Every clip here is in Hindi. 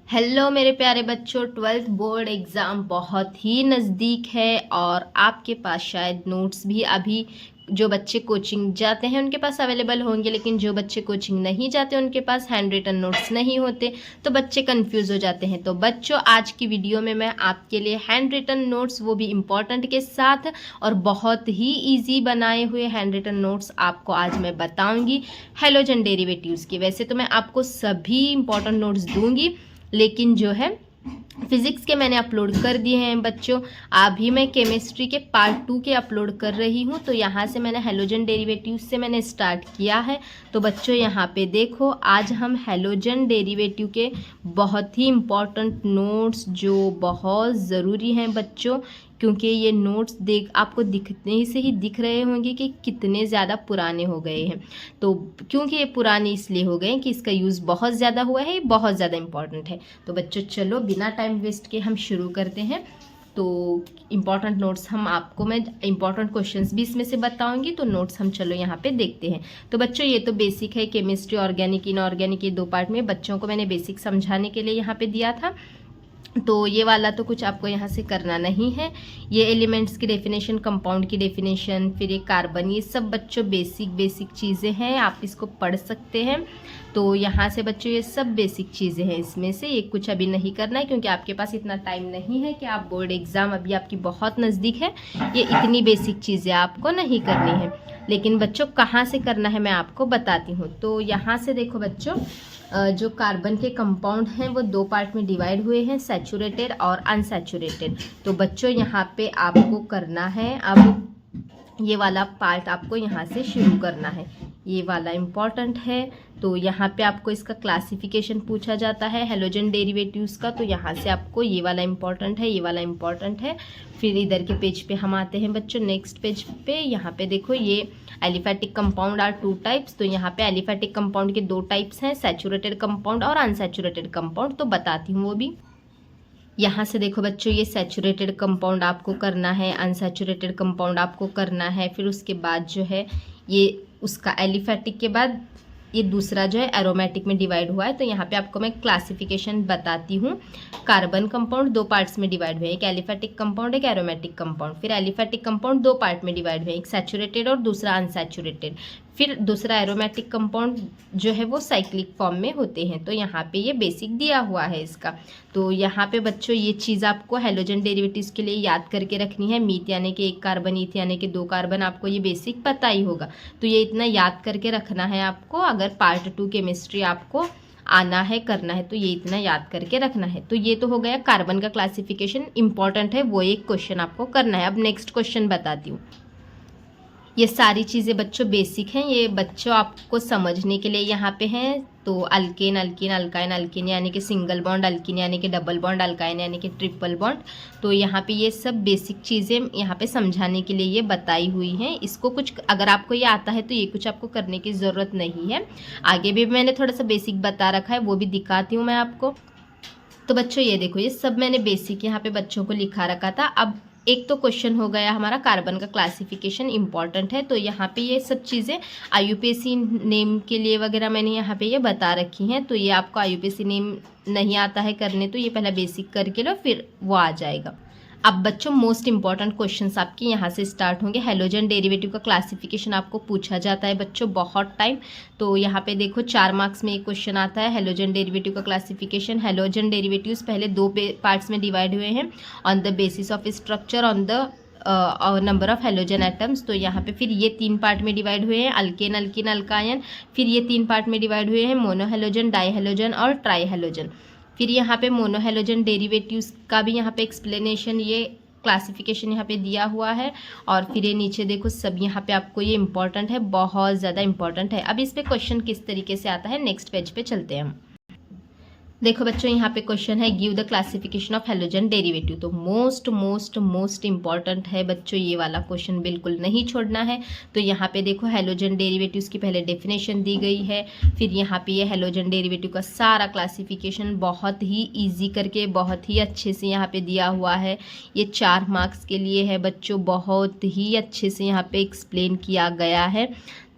हेलो मेरे प्यारे बच्चों, 12th बोर्ड एग्ज़ाम बहुत ही नज़दीक है और आपके पास शायद नोट्स भी अभी जो बच्चे कोचिंग जाते हैं उनके पास अवेलेबल होंगे, लेकिन जो बच्चे कोचिंग नहीं जाते उनके पास हैंड रिटन नोट्स नहीं होते, तो बच्चे कंफ्यूज हो जाते हैं। तो बच्चों, आज की वीडियो में मैं आपके लिए हैंड रिटन नोट्स, वो भी इम्पॉर्टेंट के साथ और बहुत ही ईजी बनाए हुए हैंड रिटन नोट्स आपको आज मैं बताऊँगी हैलोजन डेरिवेटिव्स की। वैसे तो मैं आपको सभी इंपॉर्टेंट नोट्स दूँगी, लेकिन जो है फिज़िक्स के मैंने अपलोड कर दिए हैं बच्चों। अभी मैं केमिस्ट्री के पार्ट 2 के अपलोड कर रही हूँ, तो यहाँ से मैंने हैलोजन डेरिवेटिव्स से मैंने स्टार्ट किया है। तो बच्चों यहाँ पे देखो, आज हम हैलोजन डेरिवेटिव के बहुत ही इम्पॉर्टेंट नोट्स जो बहुत ज़रूरी हैं बच्चों, क्योंकि ये नोट्स आपको दिखने से ही दिख रहे होंगे कि कितने ज़्यादा पुराने हो गए हैं। तो क्योंकि ये पुराने इसलिए हो गए हैं कि इसका यूज़ बहुत ज़्यादा हुआ है, ये बहुत ज़्यादा इम्पॉर्टेंट है। तो बच्चों चलो बिना टाइम वेस्ट के हम शुरू करते हैं। तो इम्पॉर्टेंट नोट्स मैं इम्पॉर्टेंट क्वेश्चंस भी इसमें से बताऊंगी, तो नोट्स हम चलो यहाँ पे देखते हैं। तो बच्चों ये तो बेसिक है, केमिस्ट्री, ऑर्गेनिक, इनऑर्गेनिक, ये 2 पार्ट में बच्चों को मैंने बेसिक समझाने के लिए यहाँ पे दिया था। तो ये वाला तो कुछ आपको यहाँ से करना नहीं है। ये एलिमेंट्स की डेफिनेशन, कंपाउंड की डेफिनेशन, फिर ये कार्बन, ये सब बच्चों बेसिक चीज़ें हैं, आप इसको पढ़ सकते हैं। तो यहाँ से बच्चों ये सब बेसिक चीज़ें हैं, इसमें से ये कुछ अभी नहीं करना है क्योंकि आपके पास इतना टाइम नहीं है कि आप बोर्ड एग्ज़ाम अभी आपकी बहुत नज़दीक है, ये इतनी बेसिक चीज़ें आपको नहीं करनी है। लेकिन बच्चों कहाँ से करना है मैं आपको बताती हूँ। तो यहाँ से देखो बच्चों, जो कार्बन के कंपाउंड हैं वो 2 पार्ट में डिवाइड हुए हैं, सैचुरेटेड और अनसैचुरेटेड। तो बच्चों यहाँ पे आपको करना है, अब ये वाला पार्ट आपको यहाँ से शुरू करना है, ये वाला इम्पॉर्टेंट है। तो यहाँ पे आपको इसका क्लासिफिकेशन पूछा जाता है हैलोजन डेरिवेटिव्स का, तो यहाँ से आपको ये वाला इम्पॉर्टेंट है, ये वाला इम्पॉर्टेंट है। फिर इधर के पेज पे हम आते हैं बच्चों, नेक्स्ट पेज पे। यहाँ पे देखो, ये एलिफैटिक कंपाउंड आर 2 टाइप्स। तो यहाँ पे एलिफैटिक कंपाउंड के 2 टाइप्स हैं, सैचुरेटेड कंपाउंड और अनसैचुरेटेड कंपाउंड। तो बताती हूँ वो भी। यहाँ से देखो बच्चों, ये सैचुरेटेड कंपाउंड आपको करना है, अनसैचुरेटेड कंपाउंड आपको करना है। फिर उसके बाद जो है ये उसका एलिफैटिक के बाद ये दूसरा जो है एरोमेटिक में डिवाइड हुआ है। तो यहाँ पे आपको मैं क्लासिफिकेशन बताती हूँ। कार्बन कंपाउंड 2 पार्ट्स में डिवाइड हुए हैं, एक एलिफैटिक कंपाउंड, एक एरोमेटिक कंपाउंड। फिर एलिफैटिक कंपाउंड 2 पार्ट में डिवाइड हुए, एक सैचुरेटेड और दूसरा अनसैचुरेटेड। फिर दूसरा एरोमेटिक कंपाउंड जो है वो साइक्लिक फॉर्म में होते हैं। तो यहाँ पे ये बेसिक दिया हुआ है इसका। तो यहाँ पे बच्चों ये चीज़ आपको हैलोजन डेरिवेटिव्स के लिए याद करके रखनी है। मीथ यानी कि 1 कार्बन, ईथ यानी कि 2 कार्बन, आपको ये बेसिक पता ही होगा। तो ये इतना याद करके रखना है आपको, अगर पार्ट 2 केमिस्ट्री आपको आना है, करना है, तो ये इतना याद करके रखना है। तो ये तो हो गया कार्बन का क्लासिफिकेशन, इंपॉर्टेंट है, वो एक क्वेश्चन आपको करना है। अब नेक्स्ट क्वेश्चन बताती हूँ। ये सारी चीज़ें बच्चों बेसिक हैं, ये बच्चों आपको समझने के लिए यहाँ पे हैं। तो अल्केन, अल्कीन, अल्काइन, अल्कीन यानी कि सिंगल बॉन्ड, अल्कीन यानी कि डबल बॉन्ड, अल्काइन यानी कि ट्रिपल बॉन्ड। तो यहाँ पे ये सब बेसिक चीज़ें यहाँ पे समझाने के लिए ये बताई हुई हैं। इसको कुछ अगर आपको ये आता है तो ये कुछ आपको करने की ज़रूरत नहीं है। आगे भी मैंने थोड़ा सा बेसिक बता रखा है, वो भी दिखाती हूँ मैं आपको। तो बच्चों ये देखो, ये सब मैंने बेसिक यहाँ पे बच्चों को लिखा रखा था। अब एक तो क्वेश्चन हो गया हमारा, कार्बन का क्लासिफिकेशन इंपॉर्टेंट है। तो यहाँ पे ये सब चीज़ें आईयूपीएसी नेम के लिए वगैरह मैंने यहाँ पे ये बता रखी हैं। तो ये आपको आईयूपीएसी नेम नहीं आता है करने, तो ये पहले बेसिक करके लो, फिर वो आ जाएगा। अब बच्चों मोस्ट इंपॉर्टेंट क्वेश्चंस आपके यहाँ से स्टार्ट होंगे। हैलोजन डेरिवेटिव का क्लासिफिकेशन आपको पूछा जाता है बच्चों बहुत टाइम। तो यहाँ पे देखो 4 मार्क्स में एक क्वेश्चन आता है, हैलोजन डेरिवेटिव का क्लासिफिकेशन। हैलोजन डेरिवेटिव्स पहले 2 पार्ट्स में डिवाइड हुए हैं, on the basis of structure, on the number of halogen atoms. तो यहाँ पे फिर ये 3 पार्ट में डिवाइड हुए हैं, अल्केन, अल्कीन, अल्कायन। फिर ये 3 पार्ट में डिवाइड हुए हैं, मोनोहैलोजन, डाईहैलोजन और ट्राईहैलोजन। फिर यहाँ पे मोनोहैलोजन डेरिवेटिव्स का भी यहाँ पे एक्सप्लेनेशन, ये क्लासिफिकेशन यहाँ पे दिया हुआ है। और फिर ये नीचे देखो सब यहाँ पे आपको ये इंपॉर्टेंट है, बहुत ज़्यादा इंपॉर्टेंट है। अब इस पे क्वेश्चन किस तरीके से आता है, नेक्स्ट पेज पे चलते हैं हम। देखो बच्चों यहाँ पे क्वेश्चन है, give the classification of halogen derivative. तो मोस्ट इंपॉर्टेंट है बच्चों, ये वाला क्वेश्चन बिल्कुल नहीं छोड़ना है। तो यहाँ पे देखो हैलोजन डेरिवेटिव्स की पहले डेफिनेशन दी गई है, फिर यहाँ पे ये हैलोजन डेरिवेटिव का सारा क्लासिफिकेशन बहुत ही ईजी करके बहुत ही अच्छे से यहाँ पे दिया हुआ है। ये 4 मार्क्स के लिए है बच्चों, बहुत ही अच्छे से यहाँ पे एक्सप्लेन किया गया है।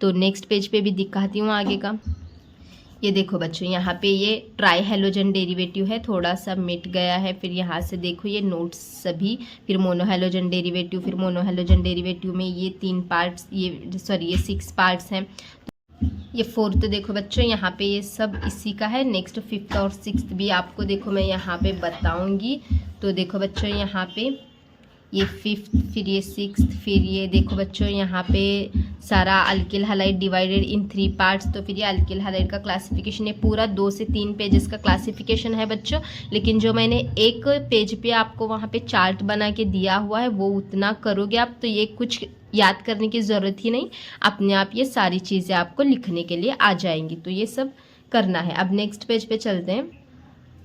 तो नेक्स्ट पेज पे भी दिखाती हूँ आगे का। ये देखो बच्चों, यहाँ पे ये ट्राई हेलोजन डेरिवेटिव है, थोड़ा सा मिट गया है। फिर यहाँ से देखो ये नोट्स सभी, फिर मोनो हेलोजन डेरिवेटिव, फिर मोनो हेलोजन डेरिवेटिव में ये 3 पार्ट्स, ये 6 पार्ट्स हैं। ये 4th देखो बच्चों, यहाँ पे ये सब इसी का है। नेक्स्ट 5th और 6th भी आपको देखो मैं यहाँ पे बताऊँगी। तो देखो बच्चों, यहाँ पे ये 5th, फिर ये 6th, फिर ये देखो बच्चों यहाँ पे सारा alkyl halide divided in 3 parts. तो फिर ये अल्किल हैलाइड का क्लासिफिकेशन है, पूरा 2 से 3 पेजेस का क्लासिफिकेशन है बच्चों। लेकिन जो मैंने एक पेज पे आपको वहाँ पे चार्ट बना के दिया हुआ है वो उतना करोगे आप, तो ये कुछ याद करने की ज़रूरत ही नहीं, अपने आप ये सारी चीज़ें आपको लिखने के लिए आ जाएंगी। तो ये सब करना है। अब नेक्स्ट पेज पे चलते हैं।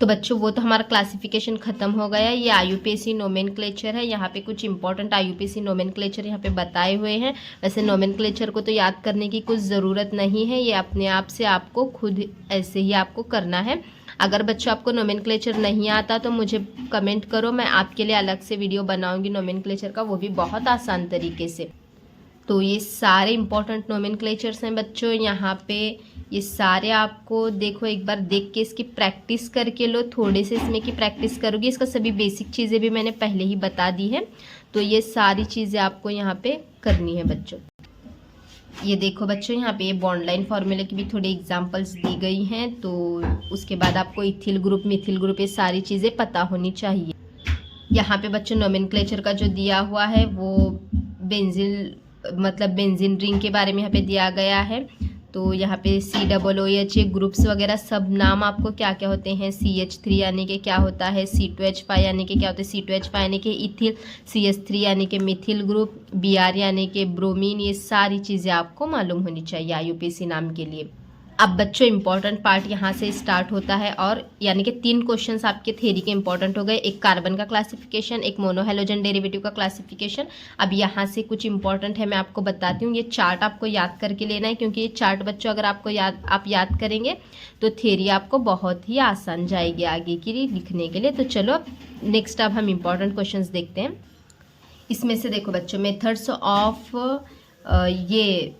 तो बच्चों वो तो हमारा क्लासिफिकेशन ख़त्म हो गया। ये आईयूपीएसी नोमेनक्लेचर है, यहाँ पे कुछ इंपॉर्टेंट आईयूपीएसी नोमेनक्लेचर यहाँ पे बताए हुए हैं। वैसे नोमेनक्लेचर को तो याद करने की कुछ ज़रूरत नहीं है, ये अपने आप से आपको खुद ऐसे ही आपको करना है। अगर बच्चों आपको नोमेनक्लेचर नहीं आता तो मुझे कमेंट करो, मैं आपके लिए अलग से वीडियो बनाऊँगी नोमेनक्लेचर का, वो भी बहुत आसान तरीके से। तो ये सारे इंपॉर्टेंट नोमेनक्लेचर्स हैं बच्चों। यहाँ पे ये सारे आपको देखो, एक बार देख के इसकी प्रैक्टिस करके लो, थोड़े से इसमें की प्रैक्टिस करोगे, इसका सभी बेसिक चीज़ें भी मैंने पहले ही बता दी है। तो ये सारी चीज़ें आपको यहाँ पे करनी है बच्चों। ये देखो बच्चों, यहाँ पे ये बॉन्ड लाइन फार्मूला की भी थोड़ी एग्जांपल्स दी गई हैं। तो उसके बाद आपको इथिल ग्रुप, मिथिल ग्रुप, ये सारी चीज़ें पता होनी चाहिए। यहाँ पे बच्चों नोमेनक्लेचर का जो दिया हुआ है वो बेंजिल मतलब बेंजीन रिंग के बारे में यहाँ पे दिया गया है। तो यहाँ पे COOH ग्रुप्स वगैरह सब नाम आपको क्या क्या होते हैं, CH3 यानी कि क्या होता है, C2H5 यानी कि क्या होता है, C2H5 यानी कि इथिल, CH3 यानी कि मिथिल ग्रुप, Br यानी कि ब्रोमीन, ये सारी चीज़ें आपको मालूम होनी चाहिए आईयूपीएसी नाम के लिए। अब बच्चों इंपॉर्टेंट पार्ट यहाँ से स्टार्ट होता है, और यानी कि 3 क्वेश्चंस आपके थ्योरी के इंपॉर्टेंट हो गए। एक कार्बन का क्लासिफिकेशन, एक मोनोहेलोजन डेरिवेटिव का क्लासिफिकेशन। अब यहाँ से कुछ इंपॉर्टेंट है, मैं आपको बताती हूँ। ये चार्ट आपको याद करके लेना है, क्योंकि ये चार्ट बच्चों अगर आपको याद करेंगे तो थ्योरी आपको बहुत ही आसान जाएगी आगे के लिए लिखने के लिए। तो चलो नेक्स्ट अब हम इंपॉर्टेंट क्वेश्चन देखते हैं। इसमें से देखो बच्चों, मेथड्स ऑफ ये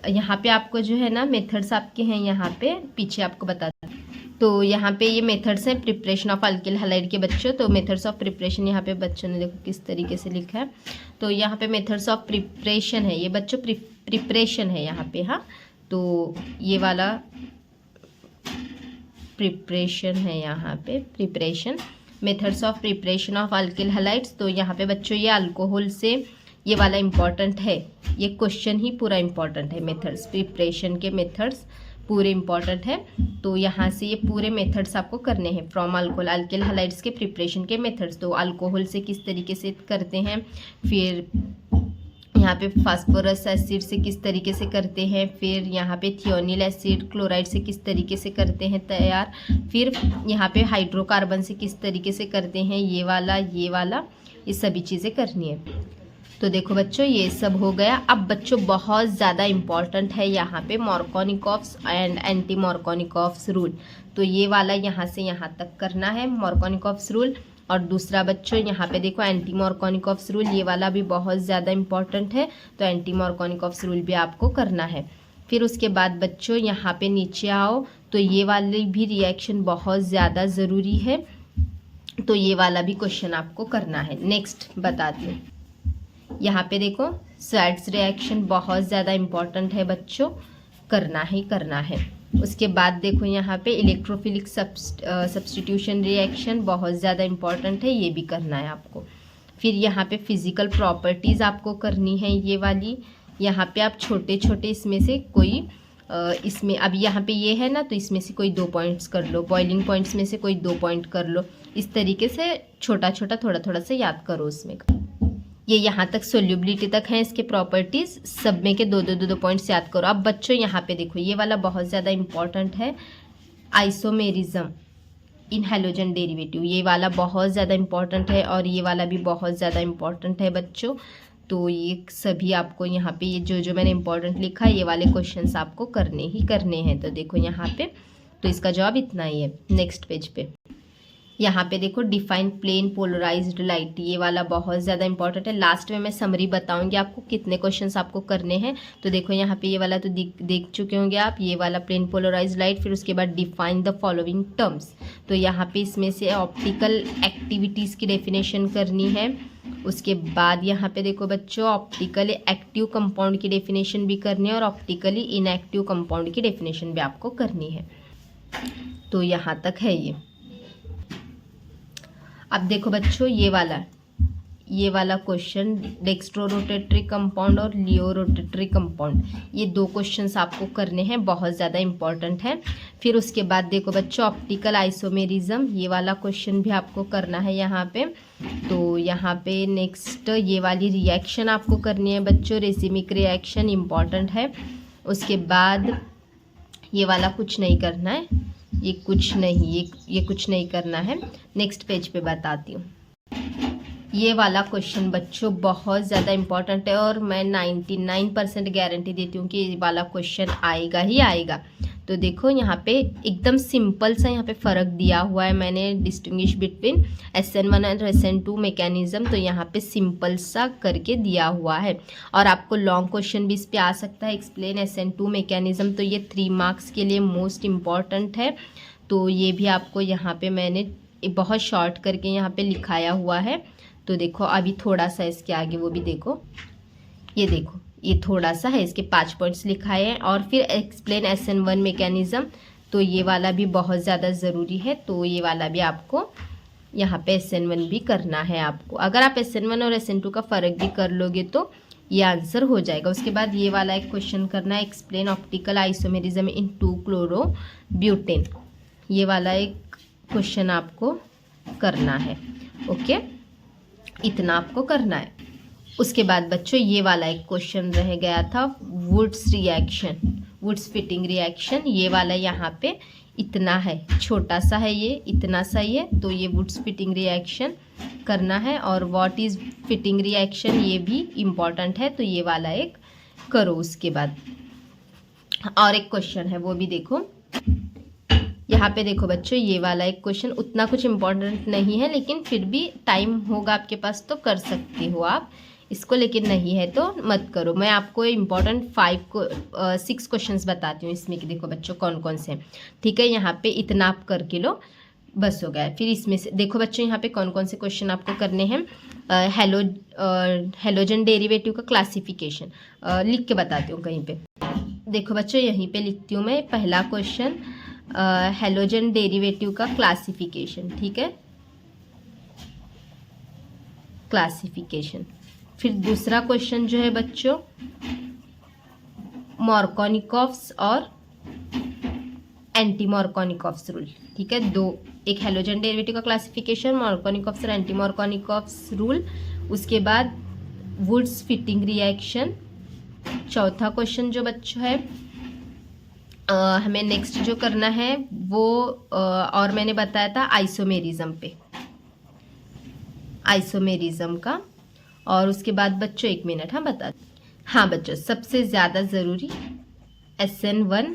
यहाँ पे आपको जो है ना मेथड्स आपके हैं, यहाँ पे पीछे आपको बता दें। तो यहाँ पे ये मेथड्स हैं प्रिपरेशन ऑफ अल्किल हैलाइड के बच्चों। तो मेथड्स ऑफ प्रिपरेशन यहाँ पे बच्चों ने देखो किस तरीके से लिखा है। तो यहाँ पे मेथड्स ऑफ प्रिपरेशन है, ये बच्चों प्रिपरेशन है यहाँ पे। हाँ, तो ये वाला प्रिपरेशन है यहाँ पे, preparation, methods of preparation of alkyl halides. तो यहाँ पे बच्चों ये अल्कोहल से, ये वाला इम्पॉर्टेंट है, ये क्वेश्चन ही पूरा इम्पॉर्टेंट है। मेथड्स, प्रिपरेशन के मेथड्स पूरे इम्पॉर्टेंट है। तो यहाँ से ये पूरे मेथड्स आपको करने हैं फ्रॉम अल्कोहल, अल्किल हैलाइड्स के प्रिपरेशन के मेथड्स। तो अल्कोहल से किस तरीके से करते हैं, फिर यहाँ पे फास्फोरस एसिड से किस तरीके से करते हैं, फिर यहाँ पे थियोनिल एसिड क्लोराइड से किस तरीके से करते हैं तैयार, फिर यहाँ पे हाइड्रोकार्बन से किस तरीके से करते हैं, ये वाला ये सभी चीज़ें करनी है। तो देखो बच्चों ये सब हो गया। अब बच्चों बहुत ज़्यादा इम्पॉर्टेंट है यहाँ पे Markovnikov's and anti Markovnikov's rule. तो ये वाला यहाँ से यहाँ तक करना है, मार्कोनिकॉफ्स रूल। और दूसरा बच्चों यहाँ पे देखो एंटी मार्कोनिकॉफ्स रूल, ये वाला भी बहुत ज़्यादा इम्पॉर्टेंट है। तो एंटी मार्कोनिकॉफ्स रूल भी आपको करना है। फिर उसके बाद बच्चों यहाँ पे नीचे आओ, तो ये वाली भी रिएक्शन बहुत ज़्यादा ज़रूरी है। तो ये वाला भी क्वेश्चन आपको करना है। नेक्स्ट बताती हूँ, यहाँ पे देखो स्वेट्स रिएक्शन बहुत ज़्यादा इम्पॉर्टेंट है बच्चों, करना ही करना है। उसके बाद देखो यहाँ पे इलेक्ट्रोफिलिक सब्स्टिट्यूशन रिएक्शन बहुत ज़्यादा इम्पॉर्टेंट है, ये भी करना है आपको। फिर यहाँ पे फिजिकल प्रॉपर्टीज़ आपको करनी है, ये वाली। यहाँ पे आप छोटे छोटे इसमें से कोई इसमें अब यहाँ पे ये है ना, तो इसमें से कोई 2 पॉइंट्स कर लो, बॉइलिंग पॉइंट्स में से कोई 2 पॉइंट कर लो। इस तरीके से छोटा छोटा थोड़ा थोड़ा से याद करो उसमें। ये यहाँ तक सोल्यूबिलिटी तक है इसके प्रॉपर्टीज़, सब में के 2-2 पॉइंट्स याद करो। अब बच्चों यहाँ पे देखो ये वाला बहुत ज़्यादा इम्पॉर्टेंट है, आइसोमेरिज्म इन हैलोजन डेरिवेटिव। ये वाला बहुत ज़्यादा इम्पॉर्टेंट है, और ये वाला भी बहुत ज़्यादा इम्पॉर्टेंट है बच्चों। तो ये सभी आपको यहाँ पे ये जो मैंने इम्पॉर्टेंट लिखा है, ये वाले क्वेश्चंस आपको करने ही करने हैं। तो देखो यहाँ पे, तो इसका जवाब इतना ही है। नेक्स्ट पेज पे यहाँ पे देखो डिफाइन प्लेन पोलराइज्ड लाइट, ये वाला बहुत ज़्यादा इंपॉर्टेंट है। लास्ट में मैं समरी बताऊंगी आपको कितने क्वेश्चंस आपको करने हैं। तो देखो यहाँ पे ये वाला तो देख चुके होंगे आप, ये वाला प्लेन पोलराइज्ड लाइट। फिर उसके बाद डिफाइन द फॉलोइंग टर्म्स, तो यहाँ पे इसमें से ऑप्टिकल एक्टिविटीज़ की डेफिनेशन करनी है। उसके बाद यहाँ पे देखो बच्चों ऑप्टिकली एक्टिव कंपाउंड की डेफिनेशन भी करनी है और ऑप्टिकली इनएक्टिव कंपाउंड की डेफिनेशन भी आपको करनी है। तो यहाँ तक है ये। अब देखो बच्चों ये वाला क्वेश्चन डेक्स्ट्रो रोटेटरी कंपाउंड और लियो रोटेटरी कंपाउंड, ये दो क्वेश्चंस आपको करने हैं, बहुत ज़्यादा इंपॉर्टेंट है। फिर उसके बाद देखो बच्चों ऑप्टिकल आइसोमेरिज्म, ये वाला क्वेश्चन भी आपको करना है यहाँ पे। तो यहाँ पे नेक्स्ट ये वाली रिएक्शन आपको करनी है बच्चों, रेसिमिक रिएक्शन इम्पॉर्टेंट है। उसके बाद ये वाला कुछ नहीं करना है, ये कुछ नहीं करना है। नेक्स्ट पेज पे बताती हूँ। ये वाला क्वेश्चन बच्चों बहुत ज़्यादा इंपॉर्टेंट है और मैं 99% गारंटी देती हूँ कि ये वाला क्वेश्चन आएगा ही आएगा। तो देखो यहाँ पे एकदम सिंपल सा यहाँ पे फ़र्क दिया हुआ है मैंने, डिस्टिंग्विश बिटवीन SN1 और SN2 मैकेनिज्म। तो यहाँ पे सिंपल सा करके दिया हुआ है और आपको लॉन्ग क्वेश्चन भी इस पे आ सकता है, एक्सप्लेन SN2 मैकेनिज्म। तो ये 3 मार्क्स के लिए मोस्ट इम्पॉर्टेंट है। तो ये भी आपको यहाँ पे मैंने बहुत शॉर्ट करके यहाँ पे लिखाया हुआ है। तो देखो अभी थोड़ा सा इसके आगे वो भी देखो, ये देखो ये थोड़ा सा है, इसके 5 पॉइंट्स लिखाए हैं। और फिर एक्सप्लेन SN1 मैकेनिज्म, तो ये वाला भी बहुत ज़्यादा ज़रूरी है। तो ये वाला भी आपको यहाँ पे SN1 भी करना है आपको। अगर आप SN1 और SN2 का फ़र्क भी कर लोगे तो ये आंसर हो जाएगा। उसके बाद ये वाला एक क्वेश्चन करना है, एक्सप्लेन ऑप्टिकल आइसोमेरिज्म इन 2-क्लोरोब्यूटेन, ये वाला एक क्वेश्चन आपको करना है। ओके, इतना आपको करना है। उसके बाद बच्चों ये वाला एक क्वेश्चन रह गया था, Wurtz reaction, Wurtz Fittig reaction, ये वाला यहाँ पे इतना है, छोटा सा है ये, इतना सा ये। तो ये वुड्स फिटिंग रिएक्शन करना है। और व्हाट इज़ फिटिंग रिएक्शन, ये भी इम्पॉर्टेंट है, तो ये वाला एक करो। उसके बाद और एक क्वेश्चन है वो भी देखो, यहाँ पे देखो बच्चों ये वाला एक क्वेश्चन उतना कुछ इम्पोर्टेंट नहीं है, लेकिन फिर भी टाइम होगा आपके पास तो कर सकते हो आप इसको, लेकिन नहीं है तो मत करो। मैं आपको इम्पोर्टेंट 6 क्वेश्चंस बताती हूँ इसमें कि देखो बच्चों कौन कौन से हैं। ठीक है, यहाँ पे इतना आप करके लो, बस हो गया। फिर इसमें से देखो बच्चों यहाँ पे कौन कौन से क्वेश्चन आपको करने हैं। हेलोजन डेरिवेटिव का क्लासिफिकेशन लिख के बताती हूँ कहीं पे। देखो बच्चों यहीं पे लिखती हूँ मैं, पहला क्वेश्चन हेलोजन डेरिवेटिव का क्लासिफिकेशन। ठीक है, क्लासिफिकेशन। फिर दूसरा क्वेश्चन जो है बच्चों मार्कोनिकॉफ्स और एंटी मार्कोनिकॉफ्स रूल। ठीक है, एक हेलोजन डेरिवेटिव का क्लासिफिकेशन, मार्कोनिकॉफ्स और एंटी मार्कोनिकॉफ्स रूल। उसके बाद वुड्स फिटिंग रिएक्शन। चौथा क्वेश्चन जो बच्चों है हमें नेक्स्ट जो करना है वो और मैंने बताया था आइसोमेरिज्म पे, आइसोमेरिज्म का। और उसके बाद बच्चों 1 मिनट हाँ बच्चों सबसे ज़्यादा ज़रूरी SN1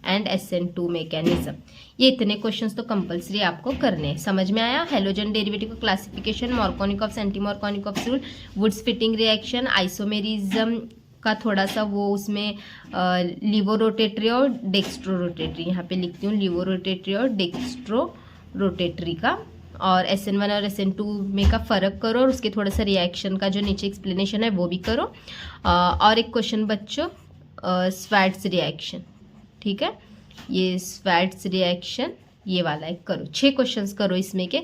एंड SN2 मैकेनिज्म, ये इतने क्वेश्चंस तो कंपलसरी आपको करने हैं। समझ में आया? हेलोजन डेरिवेटिव का classification, Markovnikov's anti Markovnikov's rule, Wurtz Fittig reaction, isomerism का थोड़ा सा वो उसमें लिवो रोटेटरी और डेक्स्ट्रो रोटेटरी, यहाँ पे लिखती हूँ लिवो रोटेटरी और डेक्स्ट्रो रोटेटरी का। और SN1 और SN2 में का फ़र्क करो और उसके थोड़ा सा रिएक्शन का जो नीचे एक्सप्लेनेशन है वो भी करो। और एक क्वेश्चन बच्चों स्वार्ट्ज रिएक्शन। ठीक है, ये स्वार्ट्ज रिएक्शन ये वाला एक करो। 6 क्वेश्चंस करो इसमें के,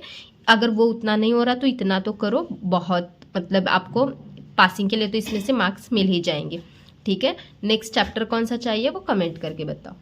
अगर वो उतना नहीं हो रहा तो इतना तो करो, बहुत मतलब आपको पासिंग के लिए तो इसमें से मार्क्स मिल ही जाएंगे। ठीक है, नेक्स्ट चैप्टर कौन सा चाहिए वो कमेंट करके बताओ।